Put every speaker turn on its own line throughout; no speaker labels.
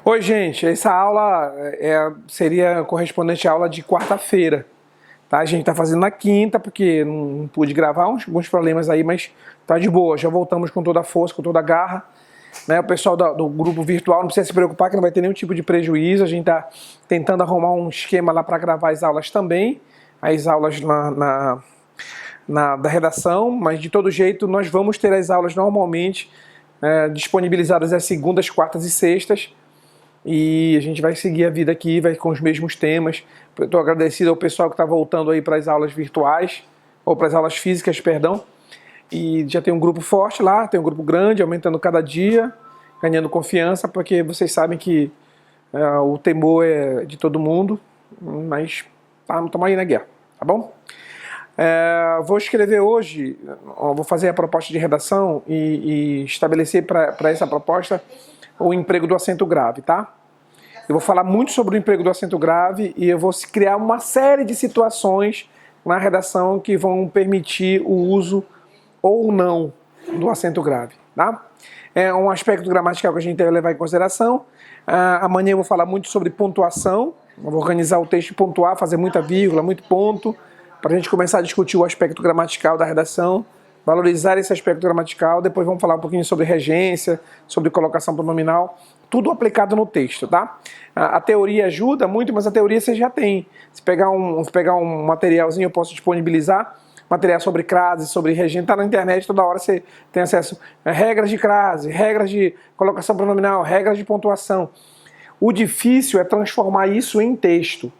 Oi, gente, essa aula seria correspondente à aula de quarta-feira, tá? A gente está fazendo na quinta, porque não pude gravar, alguns problemas aí, mas tá de boa, já voltamos com toda a força, com toda a garra, né? O pessoal do grupo virtual não precisa se preocupar que não vai ter nenhum tipo de prejuízo, a gente está tentando arrumar um esquema lá para gravar as aulas também, as aulas da redação, mas de todo jeito nós vamos ter as aulas normalmente disponibilizadas às segundas, quartas e sextas, e a gente vai seguir a vida aqui, vai com os mesmos temas. Eu estou agradecido ao pessoal que está voltando aí para as aulas virtuais, ou para as aulas físicas, perdão. E já tem um grupo forte lá, tem um grupo grande, aumentando cada dia, ganhando confiança, porque vocês sabem que o temor é de todo mundo, mas estamos aí na guerra, tá bom? Vou escrever hoje, vou fazer a proposta de redação e estabelecer para essa proposta o emprego do acento grave, tá? Eu vou falar muito sobre o emprego do acento grave e eu vou criar uma série de situações na redação que vão permitir o uso ou não do acento grave, tá? É um aspecto gramatical que a gente deve levar em consideração. Amanhã eu vou falar muito sobre pontuação, eu vou organizar o texto e pontuar, fazer muita vírgula, muito ponto, para a gente começar a discutir o aspecto gramatical da redação, valorizar esse aspecto gramatical. Depois vamos falar um pouquinho sobre regência, sobre colocação pronominal, tudo aplicado no texto, tá? A teoria ajuda muito, mas a teoria você já tem. Se pegar um materialzinho, eu posso disponibilizar, material sobre crase, sobre regência, tá na internet, toda hora você tem acesso a regras de crase, regras de colocação pronominal, regras de pontuação. O difícil é transformar isso em texto.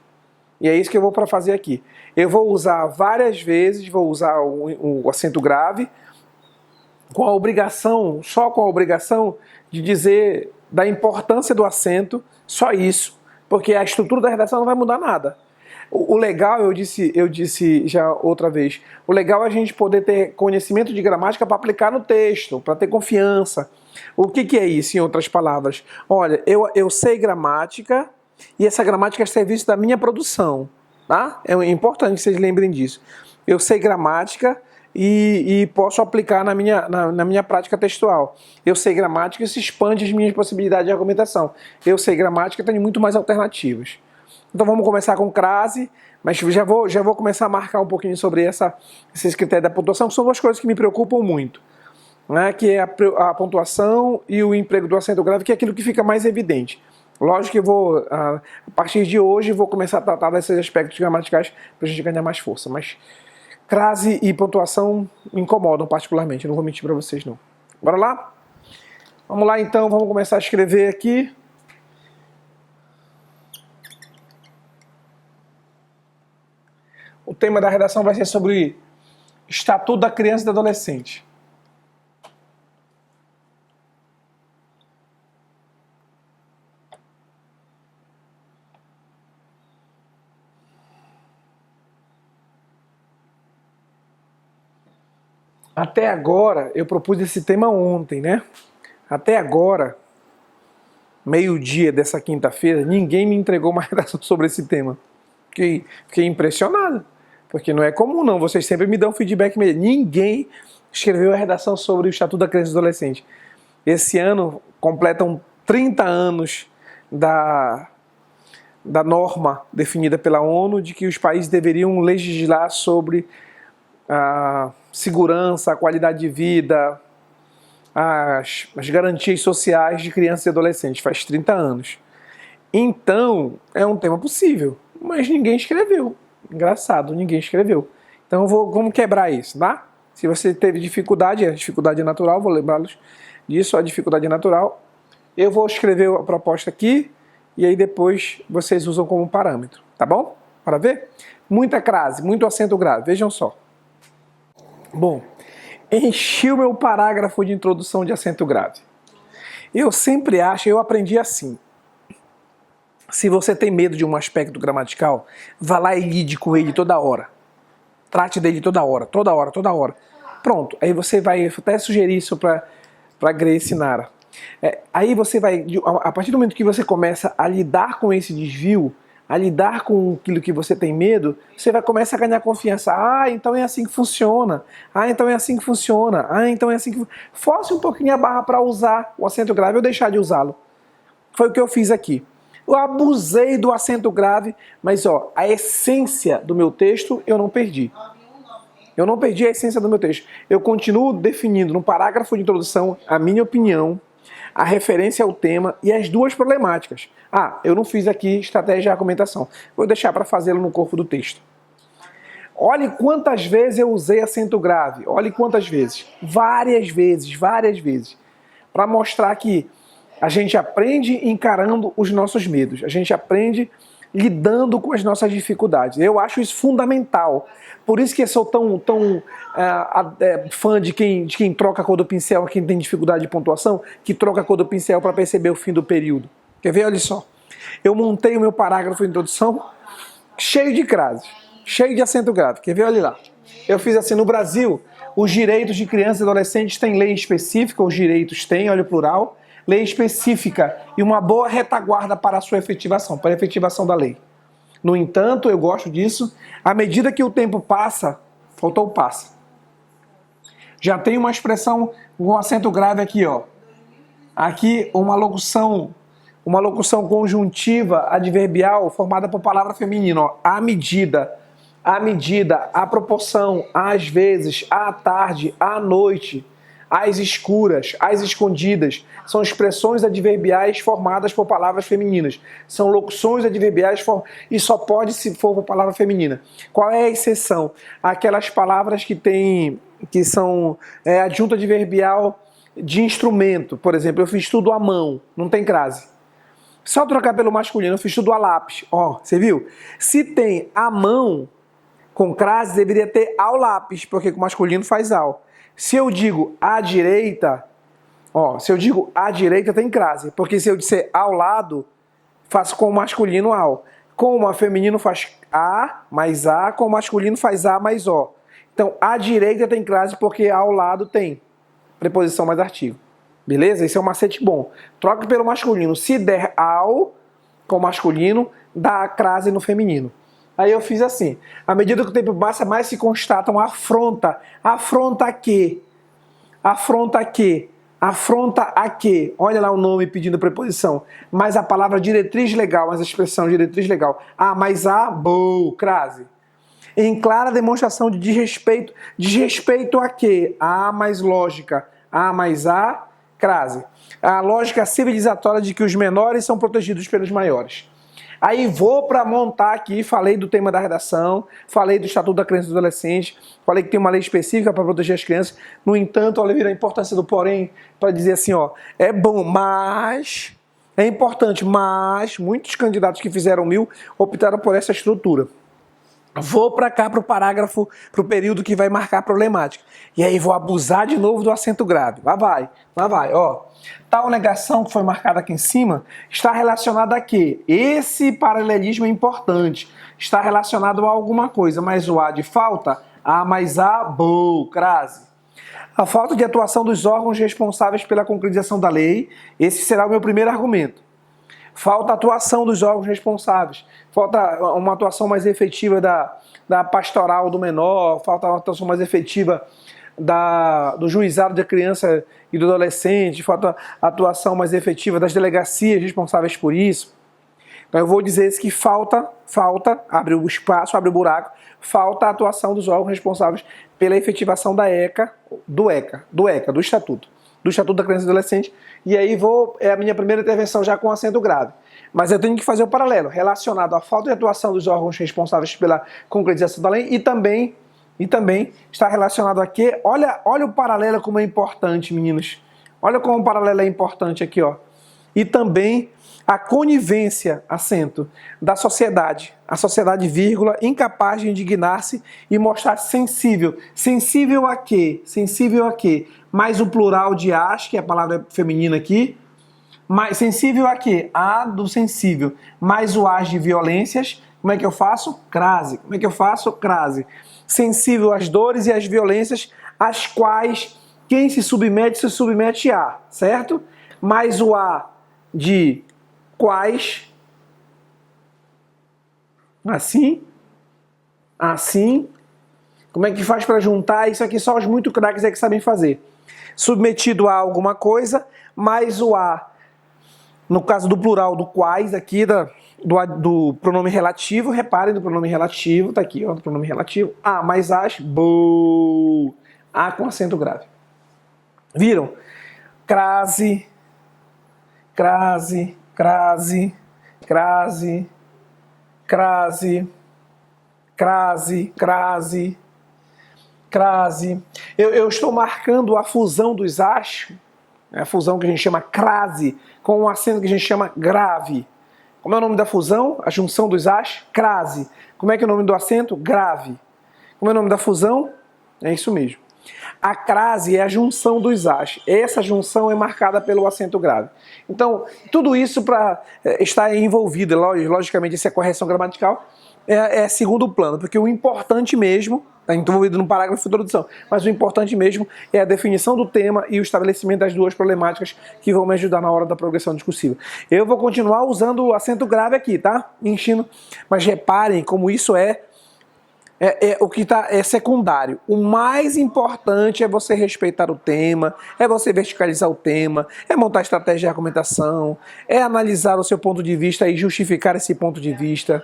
E é isso que eu vou para fazer aqui. Eu vou usar várias vezes, vou usar o acento grave, só com a obrigação de dizer da importância do acento, só isso, porque a estrutura da redação não vai mudar nada. O legal, eu disse já outra vez, o legal é a gente poder ter conhecimento de gramática para aplicar no texto, para ter confiança. O que é isso, em outras palavras? Olha, eu sei gramática, e essa gramática é serviço da minha produção, tá? É importante que vocês lembrem disso. Eu sei gramática e posso aplicar na minha prática textual. Eu sei gramática e isso expande as minhas possibilidades de argumentação. Eu sei gramática e tenho muito mais alternativas. Então vamos começar com crase, mas já vou começar a marcar um pouquinho sobre esses critérios da pontuação, que são duas coisas que me preocupam muito, né? Que é a pontuação e o emprego do acento grave, que é aquilo que fica mais evidente. Lógico que eu vou, a partir de hoje, vou começar a tratar desses aspectos gramaticais para a gente ganhar mais força. Mas crase e pontuação me incomodam particularmente, eu não vou mentir para vocês não. Bora lá? Vamos lá então, vamos começar a escrever aqui. O tema da redação vai ser sobre Estatuto da Criança e do Adolescente. Até agora, eu propus esse tema ontem, né? Até agora, meio-dia dessa quinta-feira, ninguém me entregou uma redação sobre esse tema. Fiquei impressionado, porque não é comum não, vocês sempre me dão feedback mesmo. Ninguém escreveu a redação sobre o Estatuto da Criança e do Adolescente. Esse ano completam 30 anos da norma definida pela ONU de que os países deveriam legislar sobre a segurança, a qualidade de vida, as garantias sociais de crianças e adolescentes. Faz 30 anos. Então, é um tema possível, mas ninguém escreveu. Engraçado, ninguém escreveu. Então, vamos quebrar isso, tá? Se você teve dificuldade, a dificuldade é natural, vou lembrá-los disso, a dificuldade é natural. Eu vou escrever a proposta aqui e aí depois vocês usam como parâmetro, tá bom? Para ver? Muita crase, muito acento grave, vejam só. Bom, enchi o meu parágrafo de introdução de acento grave. Eu sempre acho, eu aprendi assim. Se você tem medo de um aspecto gramatical, vá lá e lide com ele toda hora. Trate dele toda hora, toda hora, toda hora. Pronto, aí você vai até sugerir isso para Grace e Nara. Aí você vai, a partir do momento que você começa a lidar com esse desvio, a lidar com aquilo que você tem medo, você vai começar a ganhar confiança. Então é assim que funciona. Então é assim que funciona. Então é assim que... Force um pouquinho a barra para usar o acento grave ou deixar de usá-lo. Foi o que eu fiz aqui. Eu abusei do acento grave, mas ó, a essência do meu texto eu não perdi. Eu não perdi a essência do meu texto. Eu continuo definindo no parágrafo de introdução a minha opinião, a referência ao tema e as duas problemáticas. Ah, eu não fiz aqui estratégia de argumentação. Vou deixar para fazê-lo no corpo do texto. Olhe quantas vezes eu usei acento grave. Olhe quantas vezes. Várias vezes, várias vezes. Para mostrar que a gente aprende encarando os nossos medos. A gente aprende lidando com as nossas dificuldades. Eu acho isso fundamental. Por isso que eu sou tão fã de quem troca a cor do pincel, quem tem dificuldade de pontuação, que troca a cor do pincel para perceber o fim do período. Quer ver? Olha só. Eu montei o meu parágrafo de introdução cheio de crases, cheio de acento grave. Quer ver? Olha lá. Eu fiz assim, no Brasil, os direitos de crianças e adolescentes têm lei específica, os direitos têm, olha o plural, lei específica e uma boa retaguarda para a sua efetivação, para a efetivação da lei. No entanto, eu gosto disso, à medida que o tempo passa, faltou o passa. Já tem uma expressão com acento grave aqui, ó. Aqui uma locução conjuntiva adverbial formada por palavra feminina, ó. À medida, à proporção, às vezes, à tarde, à noite, às escuras, às escondidas. São expressões adverbiais formadas por palavras femininas. São locuções adverbiais e só pode se for por palavra feminina. Qual é a exceção? Aquelas palavras que são adjunto adverbial de instrumento. Por exemplo, eu fiz tudo à mão, não tem crase. Só trocar pelo masculino, eu fiz tudo a lápis. Ó, você viu? Se tem a mão com crase, deveria ter ao lápis, porque o masculino faz ao. Se eu digo à direita, tem crase, porque se eu disser ao lado, faço com o masculino ao. Com o feminino faz a mais a, com o masculino faz a mais o. Então, à direita tem crase porque ao lado tem preposição mais artigo. Beleza? Esse é um macete bom. Troca pelo masculino. Se der ao com o masculino, dá crase no feminino. Aí eu fiz assim. À medida que o tempo passa, mais se constata uma afronta. Afronta a quê? Afronta a quê? Afronta a quê? Olha lá o nome pedindo preposição. Mas a palavra diretriz legal, mas a expressão diretriz legal. Ah, mas a, crase. Em clara demonstração de desrespeito. Desrespeito a quê? A mais lógica. A mais a, crase. A lógica civilizatória de que os menores são protegidos pelos maiores. Aí vou para montar aqui, falei do tema da redação, falei do Estatuto da Criança e do Adolescente, falei que tem uma lei específica para proteger as crianças. No entanto, olha, vira a importância do porém para dizer assim, ó, é bom, mas, é importante, mas muitos candidatos que fizeram 1000 optaram por essa estrutura. Vou para cá para o parágrafo, para o período que vai marcar a problemática. E aí vou abusar de novo do acento grave. Lá vai, ó. Tal negação que foi marcada aqui em cima está relacionada a quê? Esse paralelismo é importante. Está relacionado a alguma coisa, mas o a de falta, a mais a, crase. A falta de atuação dos órgãos responsáveis pela concretização da lei, esse será o meu primeiro argumento. Falta atuação dos órgãos responsáveis, falta uma atuação mais efetiva da pastoral do menor, falta uma atuação mais efetiva do juizado da criança e do adolescente, falta atuação mais efetiva das delegacias responsáveis por isso. Então eu vou dizer isso que falta, abre o espaço, abre o buraco, falta a atuação dos órgãos responsáveis pela efetivação da do Estatuto da Criança e do Adolescente, e aí é a minha primeira intervenção já com acento grave. Mas eu tenho que fazer o paralelo, relacionado à falta de atuação dos órgãos responsáveis pela concretização da lei e também está relacionado a quê? Olha o paralelo como é importante, meninos. Olha como o paralelo é importante aqui, ó. E também a conivência, acento, da sociedade. A sociedade, vírgula, incapaz de indignar-se e mostrar sensível. Sensível a quê? Sensível a quê? Mais o plural de as, que é a palavra feminina aqui. Mais sensível a quê? A do sensível. Mais o as de violências. Como é que eu faço? Crase. Como é que eu faço? Crase. Sensível às dores e às violências, às quais quem se submete a, certo? Mais o a de quais, assim, como é que faz para juntar? Isso aqui só os muito craques é que sabem fazer. Submetido a alguma coisa, mais o a No caso do plural do quais aqui, do pronome relativo, reparem do pronome relativo, tá aqui, ó, do pronome relativo. A mais as, bo. A com acento grave. Viram? Crase, crase, crase, crase, crase, crase, crase, crase. Eu estou marcando a fusão dos as, a fusão que a gente chama crase, com um acento que a gente chama grave. Como é o nome da fusão? A junção dos as? Crase. Como é que é o nome do acento? Grave. Como é o nome da fusão? É isso mesmo. A crase é a junção dos as. Essa junção é marcada pelo acento grave. Então, tudo isso para estar envolvido, logicamente, essa correção gramatical é segundo plano, porque o importante mesmo, está envolvido no parágrafo de introdução, mas o importante mesmo é a definição do tema e o estabelecimento das duas problemáticas que vão me ajudar na hora da progressão discursiva. Eu vou continuar usando o acento grave aqui, tá? Enchendo, mas reparem como isso o que é secundário. O mais importante é você respeitar o tema, é você verticalizar o tema, é montar estratégia de argumentação, é analisar o seu ponto de vista e justificar esse ponto de vista.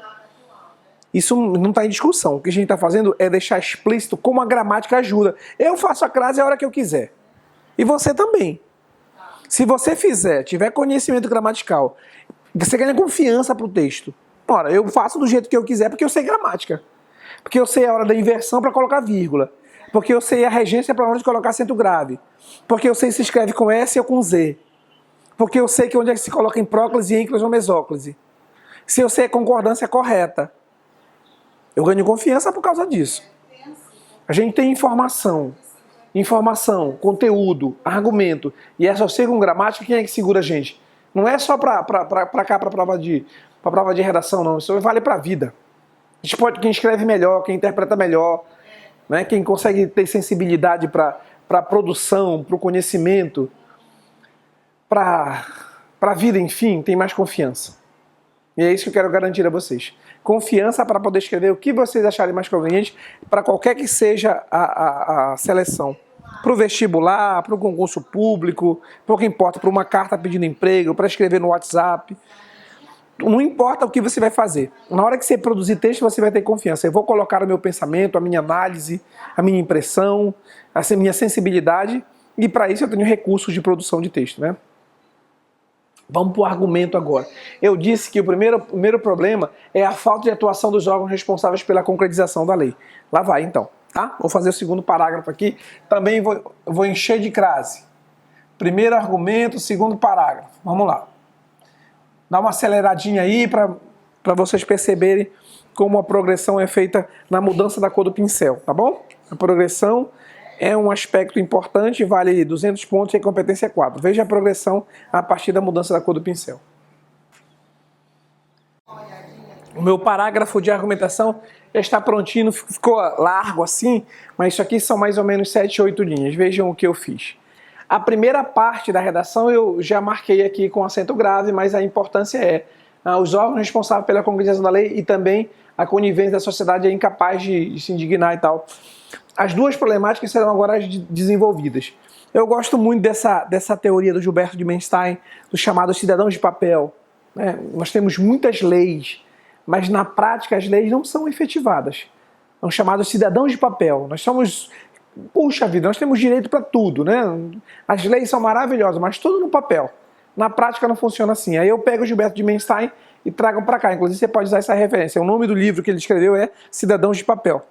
Isso não está em discussão. O que a gente está fazendo é deixar explícito como a gramática ajuda. Eu faço a crase a hora que eu quiser. E você também. Se você tiver conhecimento gramatical, você ganha confiança para o texto. Ora, eu faço do jeito que eu quiser porque eu sei gramática. Porque eu sei a hora da inversão para colocar vírgula. Porque eu sei a regência para onde colocar acento grave. Porque eu sei se escreve com S ou com Z. Porque eu sei que onde é que se coloca em próclise, ênclise ou mesóclise. Se eu sei a concordância correta. Eu ganho confiança por causa disso. A gente tem informação, conteúdo, argumento, e associa com gramática, quem é que segura a gente? Não é só para cá, para prova de redação, não. Isso vale para a vida. A gente pode, quem escreve melhor, quem interpreta melhor, né? Quem consegue ter sensibilidade para a produção, para o conhecimento, para a vida, enfim, tem mais confiança. E é isso que eu quero garantir a vocês. Confiança para poder escrever o que vocês acharem mais conveniente para qualquer que seja a seleção. Para o vestibular, para o concurso público, pouco importa, para uma carta pedindo emprego, para escrever no WhatsApp. Não importa o que você vai fazer. Na hora que você produzir texto, você vai ter confiança. Eu vou colocar o meu pensamento, a minha análise, a minha impressão, a minha sensibilidade, e para isso eu tenho recursos de produção de texto, né? Vamos para o argumento agora. Eu disse que o primeiro problema é a falta de atuação dos órgãos responsáveis pela concretização da lei. Lá vai, então. Tá? Vou fazer o segundo parágrafo aqui. Também vou encher de crase. Primeiro argumento, segundo parágrafo. Vamos lá. Dá uma aceleradinha aí para vocês perceberem como a progressão é feita na mudança da cor do pincel, tá bom? A progressão é um aspecto importante, vale 200 pontos e a competência é 4. Veja a progressão a partir da mudança da cor do pincel. O meu parágrafo de argumentação já está prontinho, ficou largo assim, mas isso aqui são mais ou menos 7, 8 linhas. Vejam o que eu fiz. A primeira parte da redação eu já marquei aqui com acento grave, mas a importância é os órgãos responsáveis pela concretização da lei e também a conivência da sociedade é incapaz de se indignar e tal. As duas problemáticas serão agora desenvolvidas. Eu gosto muito dessa teoria do Gilberto de Menstein, dos chamados cidadãos de papel. Né? Nós temos muitas leis, mas na prática as leis não são efetivadas. São chamados cidadãos de papel. Nós somos, puxa vida, nós temos direito para tudo, né? As leis são maravilhosas, mas tudo no papel. Na prática não funciona assim. Aí eu pego o Gilberto de Menstein e trago para cá. Inclusive você pode usar essa referência. O nome do livro que ele escreveu é Cidadãos de Papel.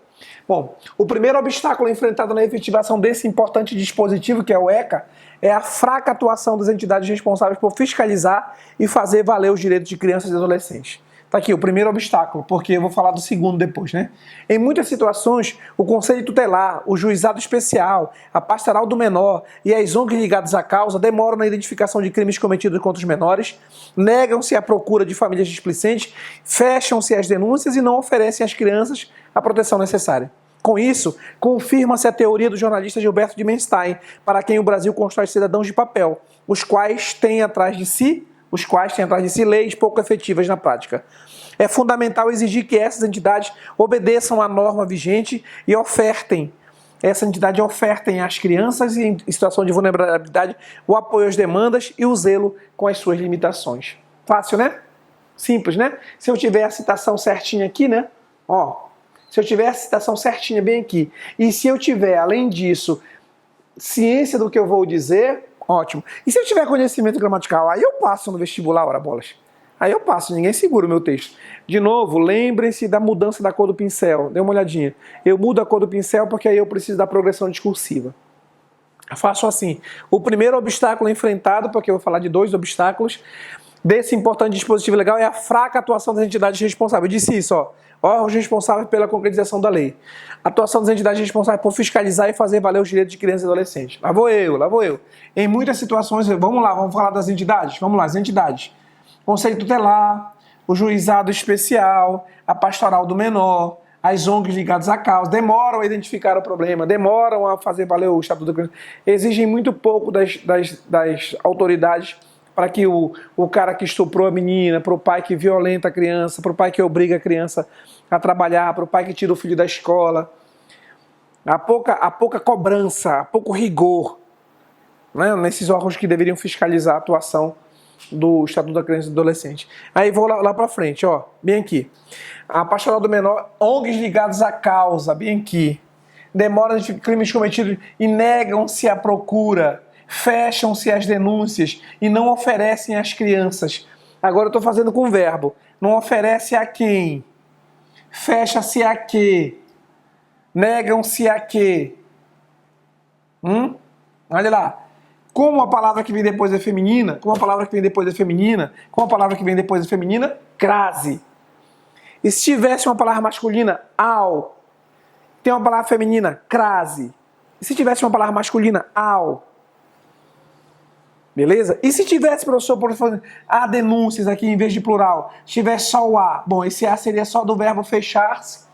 Bom, o primeiro obstáculo enfrentado na efetivação desse importante dispositivo, que é o ECA, é a fraca atuação das entidades responsáveis por fiscalizar e fazer valer os direitos de crianças e adolescentes. Tá aqui o primeiro obstáculo, porque eu vou falar do segundo depois, né? Em muitas situações, o Conselho Tutelar, o Juizado Especial, a Pastoral do Menor e as ONGs ligadas à causa demoram na identificação de crimes cometidos contra os menores, negam-se à procura de famílias displicentes, fecham-se as denúncias e não oferecem às crianças a proteção necessária. Com isso, confirma-se a teoria do jornalista Gilberto de Menstein, para quem o Brasil constrói cidadãos de papel, os quais têm atrás de si leis pouco efetivas na prática. É fundamental exigir que essas entidades obedeçam à norma vigente e ofertem essa entidade ofertem às crianças em situação de vulnerabilidade o apoio às demandas e o zelo com as suas limitações. Fácil, né? Simples, né? Se eu tiver a citação certinha aqui, né? Ó, se eu tiver a citação certinha bem aqui, e se eu tiver, além disso, ciência do que eu vou dizer, ótimo. E se eu tiver conhecimento gramatical, aí eu passo no vestibular, ora bolas. Aí eu passo, ninguém segura o meu texto. De novo, lembrem-se da mudança da cor do pincel. Dê uma olhadinha. Eu mudo a cor do pincel porque aí eu preciso da progressão discursiva. Eu faço assim. O primeiro obstáculo enfrentado, porque eu vou falar de 2 obstáculos, desse importante dispositivo legal é a fraca atuação das entidades responsáveis. Eu disse isso, ó. Órgãos responsáveis pela concretização da lei. Atuação das entidades responsáveis por fiscalizar e fazer valer os direitos de crianças e adolescentes. Lá vou eu. Em muitas situações, vamos lá, vamos falar das entidades? Vamos lá, as entidades. Conselho tutelar, o juizado especial, a pastoral do menor, as ONGs ligadas à causa, demoram a identificar o problema, demoram a fazer valer o Estatuto da Criança, exigem muito pouco das autoridades para que o cara que estuprou a menina, para o pai que violenta a criança, para o pai que obriga a criança a trabalhar, para o pai que tira o filho da escola. Há pouca cobrança, há pouco rigor, né, nesses órgãos que deveriam fiscalizar a atuação do Estatuto da Criança e do Adolescente. Aí vou lá para frente, ó, bem aqui. A pastoral do menor, ONGs ligadas à causa, bem aqui. Demora de crimes cometidos e negam-se à procura, fecham-se as denúncias e não oferecem às crianças. Agora eu estou fazendo com o verbo. Não oferece a quem? Fecha-se a quê? Negam-se a quê? Olha lá. Como a palavra que vem depois é feminina, crase. E se tivesse uma palavra masculina, ao. Tem uma palavra feminina, crase. E se tivesse uma palavra masculina, ao. Beleza? E se tivesse, professor, há denúncias aqui em vez de plural, se tivesse só o a, bom, esse a seria só do verbo fechar-se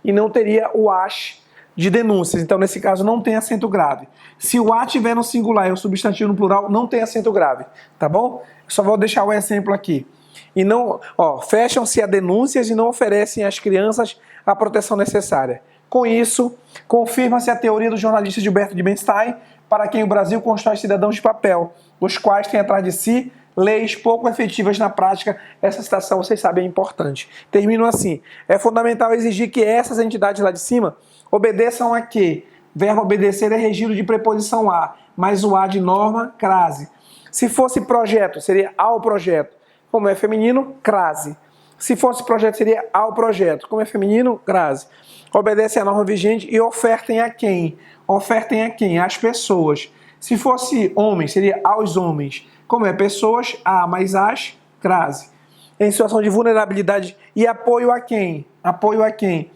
e não teria o as de denúncias. Então, nesse caso, não tem acento grave. Se o a tiver no singular e o substantivo no plural, não tem acento grave, tá bom? Só vou deixar o exemplo aqui. E não, ó, fecham-se a denúncias e não oferecem às crianças a proteção necessária. Com isso, confirma-se a teoria do jornalista Gilberto de Benstein, para quem o Brasil constrói cidadãos de papel, os quais têm atrás de si leis pouco efetivas na prática. Essa citação, vocês sabem, é importante. Termino assim. É fundamental exigir que essas entidades lá de cima obedeçam a quê? Verbo obedecer é regido de preposição a, mas o a de norma, crase. Se fosse projeto, seria ao projeto. Como é feminino, crase. Se fosse projeto, seria ao projeto. Como é feminino, crase. Obedecem à norma vigente e ofertem a quem? Ofertem a quem? Às pessoas. Se fosse homem, seria aos homens. Como é pessoas, a mais as, crase. Em situação de vulnerabilidade e apoio a quem? Apoio a quem?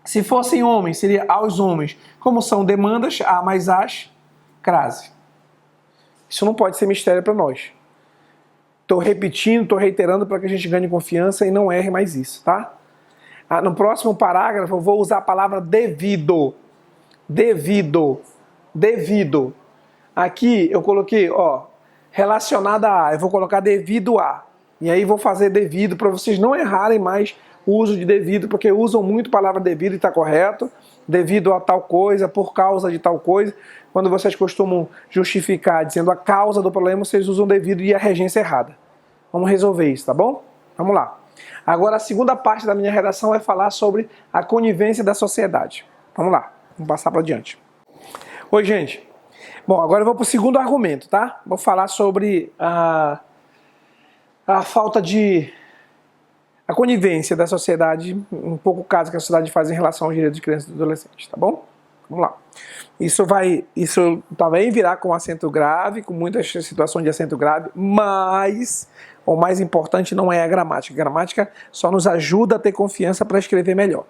Se fossem homens, seria aos homens. Como são demandas, a mais as, crase. Isso não pode ser mistério para nós. Estou repetindo, estou reiterando para que a gente ganhe confiança e não erre mais isso, tá? No próximo parágrafo eu vou usar a palavra devido. Devido. Devido. Aqui eu coloquei, ó, relacionada a, eu vou colocar devido a. E aí vou fazer devido para vocês não errarem mais o uso de devido, porque usam muito a palavra devido e está correto. Devido a tal coisa, por causa de tal coisa. Quando vocês costumam justificar dizendo a causa do problema, vocês usam devido e a regência errada. Vamos resolver isso, tá bom? Vamos lá. Agora a segunda parte da minha redação vai falar sobre a conivência da sociedade. Vamos lá, vamos passar para adiante. Oi, gente. Bom, agora eu vou para o segundo argumento, tá? Vou falar sobre a falta de... a conivência da sociedade, um pouco o caso que a sociedade faz em relação aos direitos de crianças e adolescentes, tá bom? Vamos lá. Isso também virá com acento grave, com muitas situações de acento grave, mas o mais importante não é a gramática. A gramática só nos ajuda a ter confiança para escrever melhor.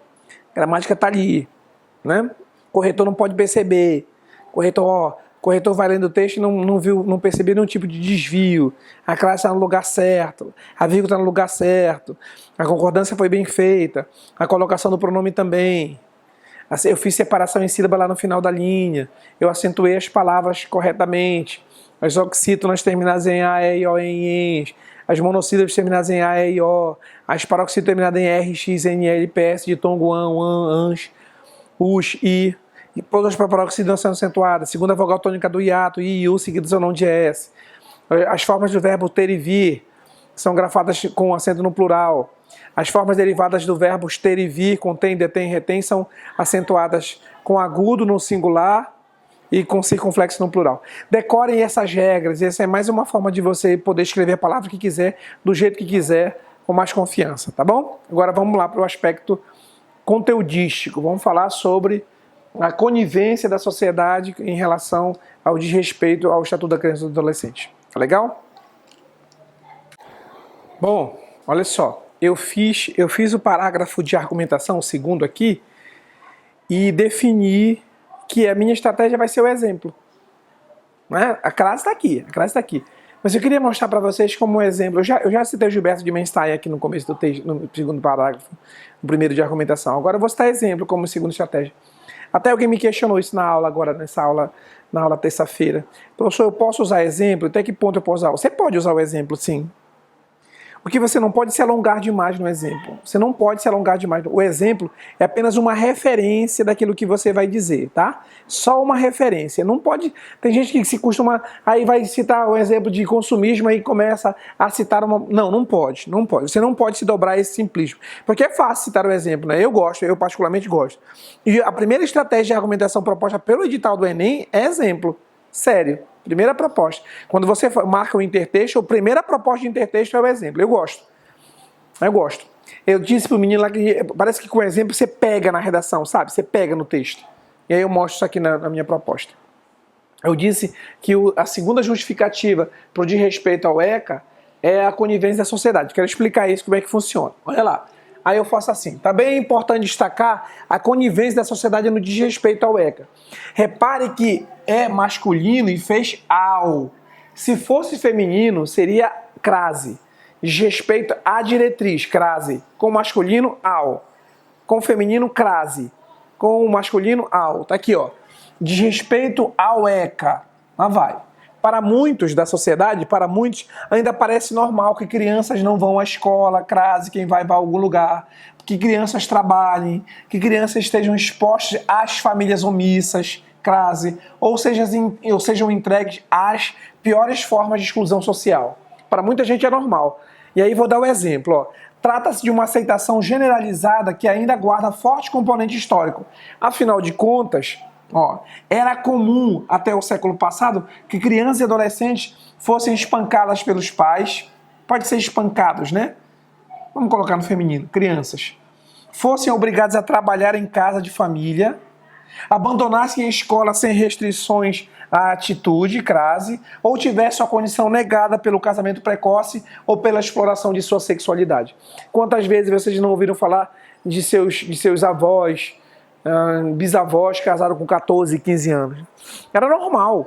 A gramática está ali, né? O corretor não pode perceber. Corretor vai lendo o texto e não percebeu nenhum tipo de desvio. A classe está no lugar certo, a vírgula está no lugar certo, a concordância foi bem feita, a colocação do pronome também. Eu fiz separação em sílaba lá no final da linha, eu acentuei as palavras corretamente, as oxítonas terminadas em A, E, I, O, em ENS, as monossílabas terminadas em A, E, I, O, as paroxítonas terminadas em R, X, N, L, PS, de tom, guan, ans, us, i. Todas para paroxítono sendo acentuada, segunda vogal tônica do hiato, I e U seguidos ou não de ES. As formas do verbo ter e vir são grafadas com acento no plural. As formas derivadas do verbos ter e vir, com tem, detém, retém, são acentuadas com agudo no singular e com circunflexo no plural. Decorem essas regras, essa é mais uma forma de você poder escrever a palavra que quiser, do jeito que quiser, com mais confiança, tá bom? Agora vamos lá para o aspecto conteudístico. Vamos falar sobre a conivência da sociedade em relação ao desrespeito ao Estatuto da Criança e do Adolescente. Tá legal? Bom, olha só. Eu fiz o parágrafo de argumentação, o segundo aqui, e defini que a minha estratégia vai ser o exemplo. Né? A classe está aqui. Mas eu queria mostrar para vocês como um exemplo. Eu já citei o Gilberto de Menstein aqui no começo do texto, no segundo parágrafo, no primeiro de argumentação. Agora eu vou citar exemplo como segunda estratégia. Até alguém me questionou isso na aula agora, na aula terça-feira. Professor, eu posso usar exemplo? Até que ponto eu posso usar? Você pode usar o exemplo, sim. Porque você não pode se alongar demais no exemplo. Você não pode se alongar demais. O exemplo é apenas uma referência daquilo que você vai dizer, tá? Só uma referência. Não pode... Tem gente que se costuma... Aí vai citar o exemplo de consumismo e começa a citar uma... Não pode. Não pode. Você não pode se dobrar esse simplismo. Porque é fácil citar o exemplo, né? Eu particularmente gosto. E a primeira estratégia de argumentação proposta pelo edital do Enem é exemplo. Sério. Primeira proposta. Quando você marca o intertexto, a primeira proposta de intertexto é o exemplo. Eu gosto. Eu disse pro menino lá que parece que com o exemplo você pega na redação, sabe? Você pega no texto. E aí eu mostro isso aqui na minha proposta. Eu disse que a segunda justificativa para o desrespeito ao ECA é a conivência da sociedade. Quero explicar isso, como é que funciona. Olha lá. Aí eu faço assim. Tá bem importante destacar a conivência da sociedade no desrespeito ao ECA. Repare que é masculino e fez ao. Se fosse feminino, seria crase. Desrespeito à diretriz, crase. Com masculino, ao. Com feminino, crase. Com masculino, ao. Tá aqui, ó. Desrespeito ao ECA. Lá vai. Para muitos da sociedade, para muitos, ainda parece normal que crianças não vão à escola, crase, quem vai a algum lugar, que crianças trabalhem, que crianças estejam expostas às famílias omissas, crase, ou sejam entregues às piores formas de exclusão social. Para muita gente é normal. E aí vou dar o exemplo, ó. Trata-se de uma aceitação generalizada que ainda guarda forte componente histórico. Afinal de contas, ó, era comum até o século passado que crianças e adolescentes fossem espancadas pelos pais, pode ser espancados, né? Vamos colocar no feminino, crianças. Fossem obrigados a trabalhar em casa de família, abandonassem a escola sem restrições à atitude, crase, ou tivessem a condição negada pelo casamento precoce ou pela exploração de sua sexualidade. Quantas vezes vocês não ouviram falar de seus avós, bisavós casaram com 14, 15 anos? Era normal.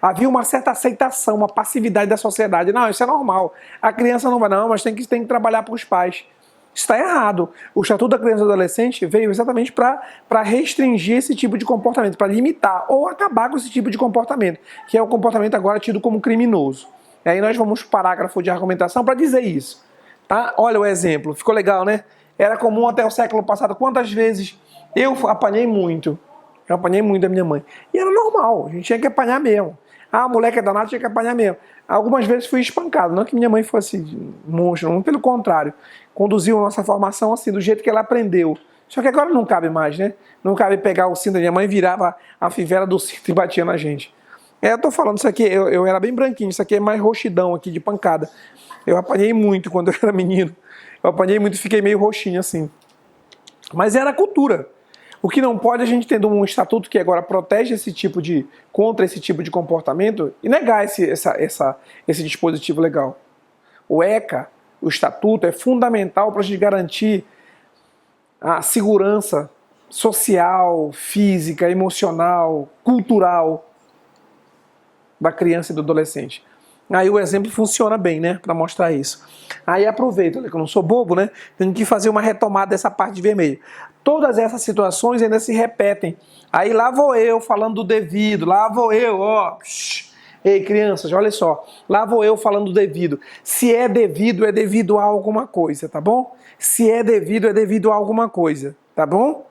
Havia uma certa aceitação, uma passividade da sociedade. Não, isso é normal. A criança não vai, não, mas tem que trabalhar para os pais. Isso está errado. O Estatuto da Criança e do Adolescente veio exatamente para restringir esse tipo de comportamento, para limitar ou acabar com esse tipo de comportamento, que é o comportamento agora tido como criminoso. E aí nós vamos para o parágrafo de argumentação para dizer isso. Tá? Olha o exemplo, ficou legal, né? Era comum até o século passado. Quantas vezes eu apanhei muito? Eu apanhei muito da minha mãe. E era normal, a gente tinha que apanhar mesmo. Ah, moleque é danado, tinha que apanhar mesmo. Algumas vezes fui espancado, não que minha mãe fosse monstro, não, pelo contrário. Conduziu a nossa formação assim, do jeito que ela aprendeu. Só que agora não cabe mais, né? Não cabe pegar o cinto da minha mãe, virava a fivela do cinto e batia na gente. Eu tô falando isso aqui, eu era bem branquinho, isso aqui é mais roxidão aqui, de pancada. Eu apanhei muito quando eu era menino. Eu apanhei muito e fiquei meio roxinho assim. Mas era a cultura. O que não pode, a gente tendo um estatuto que agora protege contra esse tipo de comportamento e negar esse dispositivo legal. O ECA, o estatuto, é fundamental para a gente garantir a segurança social, física, emocional, cultural da criança e do adolescente. Aí o exemplo funciona bem, né? Para mostrar isso. Aí aproveito, que eu não sou bobo, né? Tenho que fazer uma retomada dessa parte de vermelho. Todas essas situações ainda se repetem. Aí lá vou eu falando do devido, lá vou eu, ó. Ei, crianças, olha só. Lá vou eu falando do devido. Se é devido a alguma coisa, tá bom? Se é devido a alguma coisa, tá bom?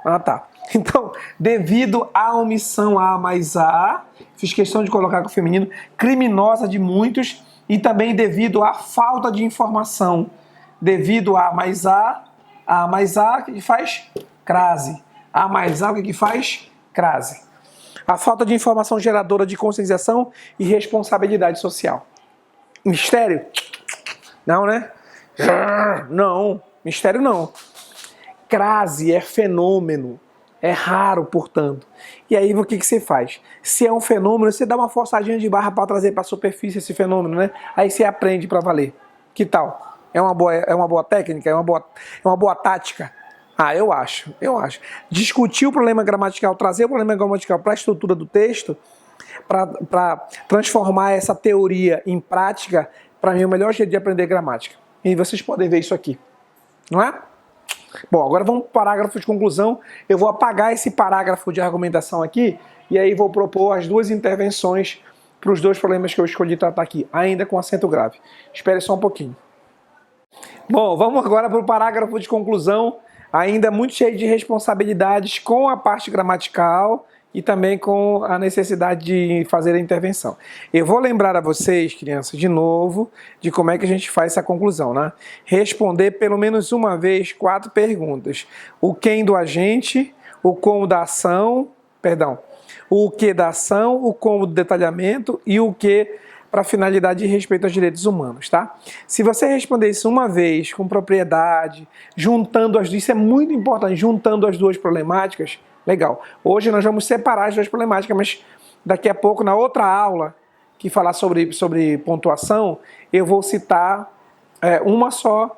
Ah, tá. Então, devido à omissão A mais A, fiz questão de colocar com o feminino, criminosa de muitos, e também devido à falta de informação. Devido a mais A mais A, o que faz? Crase. A mais A, o que faz? Crase. A falta de informação geradora de conscientização e responsabilidade social. Mistério? Não, né? Não, mistério não. Crase é fenômeno, é raro, portanto. E aí o que você faz? Se é um fenômeno, você dá uma forçadinha de barra para trazer para a superfície esse fenômeno, né? Aí você aprende para valer. Que tal? É uma boa técnica? É uma boa tática? Ah, eu acho. Discutir o problema gramatical, trazer o problema gramatical para a estrutura do texto, para transformar essa teoria em prática, para mim é o melhor jeito de aprender gramática. E vocês podem ver isso aqui, não é? Bom, agora vamos para o parágrafo de conclusão. Eu vou apagar esse parágrafo de argumentação aqui e aí vou propor as duas intervenções para os dois problemas que eu escolhi tratar aqui, ainda com acento grave. Espere só um pouquinho. Bom, vamos agora para o parágrafo de conclusão, ainda muito cheio de responsabilidades com a parte gramatical e também com a necessidade de fazer a intervenção. Eu vou lembrar a vocês, crianças, de novo, de como é que a gente faz essa conclusão, né? Responder pelo menos uma vez 4 perguntas. O quem do agente, o como da ação, o que da ação, o como do detalhamento e o que para finalidade de respeito aos direitos humanos, tá? Se você responder isso uma vez, com propriedade, juntando as duas, isso é muito importante, juntando as duas problemáticas, legal. Hoje nós vamos separar as duas problemáticas, mas daqui a pouco, na outra aula, que falar sobre pontuação, eu vou citar uma só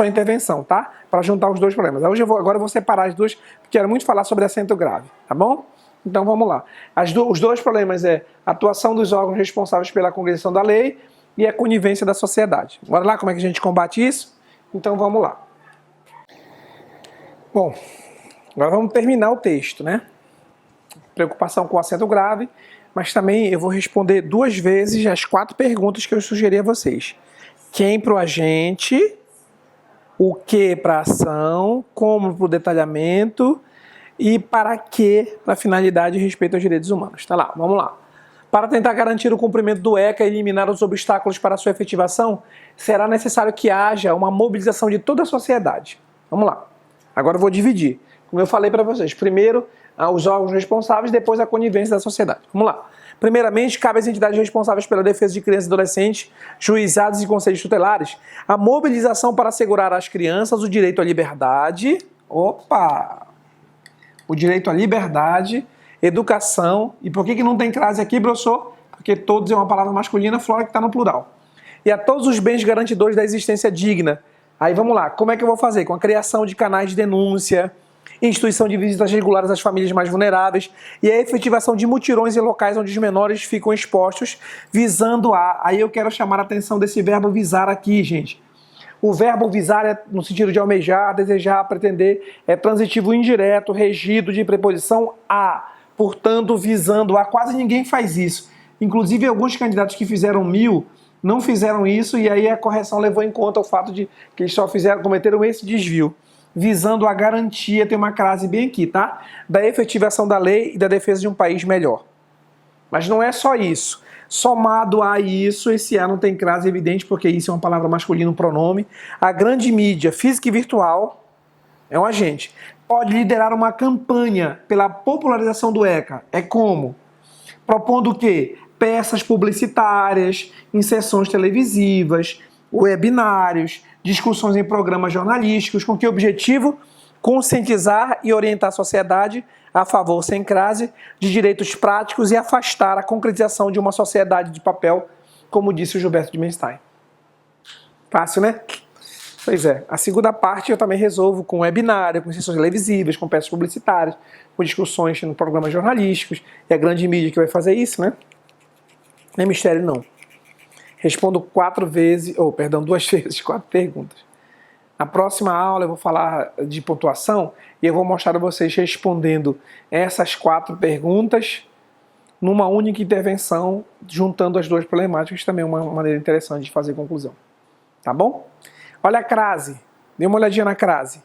intervenção, tá? Para juntar os dois problemas. Agora eu vou separar as duas, porque quero muito falar sobre acento grave, tá bom? Então vamos lá. Os dois problemas é a atuação dos órgãos responsáveis pela congregação da lei e a conivência da sociedade. Bora lá, como é que a gente combate isso? Então vamos lá. Bom, agora vamos terminar o texto, né? Preocupação com acento grave, mas também eu vou responder 2 vezes as 4 perguntas que eu sugeri a vocês. Quem para o agente, o que para a ação, como para o detalhamento e para que, para a finalidade de respeito aos direitos humanos. Tá lá, vamos lá. Para tentar garantir o cumprimento do ECA e eliminar os obstáculos para a sua efetivação, será necessário que haja uma mobilização de toda a sociedade. Vamos lá. Agora eu vou dividir. Como eu falei para vocês, primeiro os órgãos responsáveis, depois a conivência da sociedade. Vamos lá. Primeiramente, cabe às entidades responsáveis pela defesa de crianças e adolescentes, juizados e conselhos tutelares, a mobilização para assegurar às crianças o direito à liberdade. O direito à liberdade, educação. E por que não tem crase aqui, professor? Porque todos é uma palavra masculina, fora que está no plural. E a todos os bens garantidores da existência digna. Aí vamos lá, como é que eu vou fazer? Com a criação de canais de denúncia, instituição de visitas regulares às famílias mais vulneráveis e a efetivação de mutirões em locais onde os menores ficam expostos, visando a... Aí eu quero chamar a atenção desse verbo visar aqui, gente. O verbo visar é no sentido de almejar, desejar, pretender, é transitivo indireto, regido de preposição a. Portanto, visando a. Quase ninguém faz isso. Inclusive, alguns candidatos que fizeram 1000 não fizeram isso e aí a correção levou em conta o fato de que eles só cometeram esse desvio. Visando a garantia, tem uma crase bem aqui, tá? Da efetivação da lei e da defesa de um país melhor. Mas não é só isso. Somado a isso, esse A não tem crase evidente, porque isso é uma palavra masculina, um pronome. A grande mídia física e virtual é um agente. Pode liderar uma campanha pela popularização do ECA. É como? Propondo o quê? Peças publicitárias, inserções televisivas, webinários, discussões em programas jornalísticos, com que objetivo? Conscientizar e orientar a sociedade a favor, sem crase, de direitos práticos e afastar a concretização de uma sociedade de papel, como disse o Gilberto de Menstein. Fácil, né? Pois é. A segunda parte eu também resolvo com webinário, com sessões televisivas, com peças publicitárias, com discussões em programas jornalísticos. E a grande mídia que vai fazer isso, né? Não é mistério, não. Respondo 2 vezes 4 perguntas. Na próxima aula eu vou falar de pontuação e eu vou mostrar a vocês respondendo essas 4 perguntas numa única intervenção, juntando as duas problemáticas, também é uma maneira interessante de fazer conclusão. Tá bom? Olha a crase. Dê uma olhadinha na crase.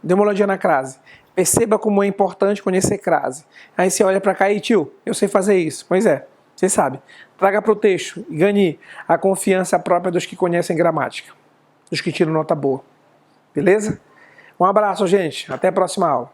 Dê uma olhadinha na crase. Perceba como é importante conhecer crase. Aí você olha para cá e, tio, eu sei fazer isso. Pois é, você sabe. Traga para o texto e ganhe a confiança própria dos que conhecem gramática. Dos que tiram nota boa. Beleza? Um abraço, gente. Até a próxima aula.